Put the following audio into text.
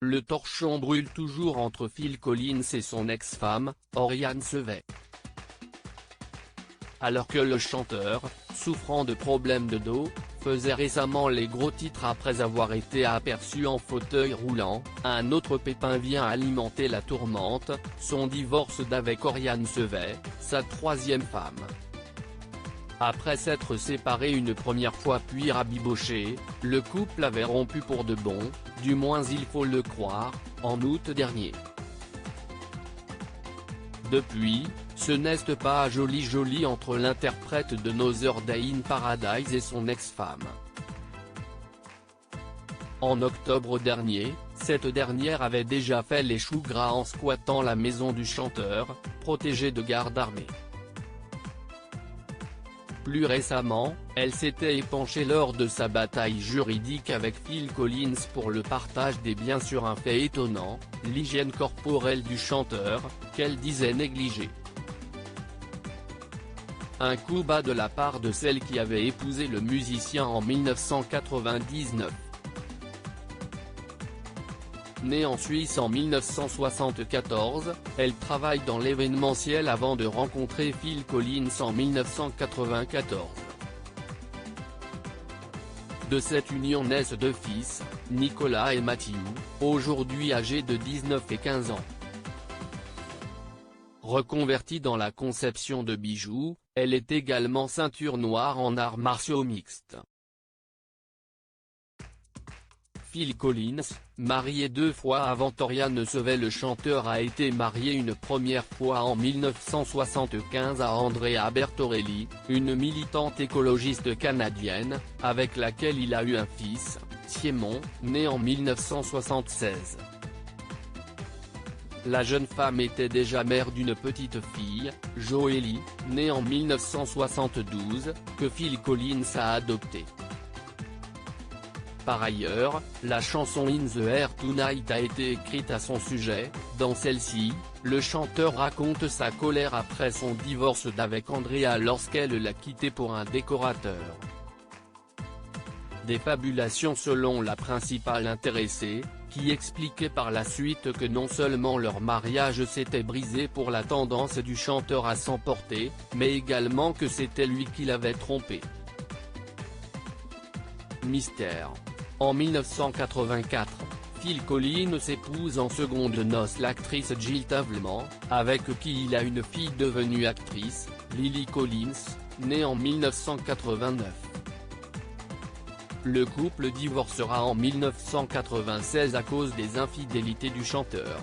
Le torchon brûle toujours entre Phil Collins et son ex-femme, Oriane Sevet. Alors que le chanteur, souffrant de problèmes de dos, faisait récemment les gros titres après avoir été aperçu en fauteuil roulant, un autre pépin vient alimenter la tourmente, son divorce d'avec Oriane Sevet, sa troisième femme. Après s'être séparé une première fois puis rabiboché, le couple avait rompu pour de bon, du moins il faut le croire, en août dernier. Depuis, ce n'est pas joli entre l'interprète de Another Day in Paradise et son ex-femme. En octobre dernier, cette dernière avait déjà fait les choux gras en squattant la maison du chanteur, protégé de garde armée. Plus récemment, elle s'était épanchée lors de sa bataille juridique avec Phil Collins pour le partage des biens sur un fait étonnant, l'hygiène corporelle du chanteur, qu'elle disait négliger. Un coup bas de la part de celle qui avait épousé le musicien en 1999. Née en Suisse en 1974, elle travaille dans l'événementiel avant de rencontrer Phil Collins en 1994. De cette union naissent deux fils, Nicolas et Matthew, aujourd'hui âgés de 19 et 15 ans. Reconvertie dans la conception de bijoux, elle est également ceinture noire en arts martiaux mixtes. Phil Collins, marié deux fois avant Oriane Sevet. Le chanteur a été marié une première fois en 1975 à Andrea Bertorelli, une militante écologiste canadienne, avec laquelle il a eu un fils, Siemon, né en 1976. La jeune femme était déjà mère d'une petite fille, Joélie, née en 1972, que Phil Collins a adoptée. Par ailleurs, la chanson In the Air Tonight a été écrite à son sujet. Dans celle-ci, le chanteur raconte sa colère après son divorce d'avec Andrea lorsqu'elle l'a quitté pour un décorateur. Des fabulations selon la principale intéressée, qui expliquait par la suite que non seulement leur mariage s'était brisé pour la tendance du chanteur à s'emporter, mais également que c'était lui qui l'avait trompé. Mystère. En 1984, Phil Collins épouse en secondes noces l'actrice Jill Tavelman, avec qui il a une fille devenue actrice, Lily Collins, née en 1989. Le couple divorcera en 1996 à cause des infidélités du chanteur.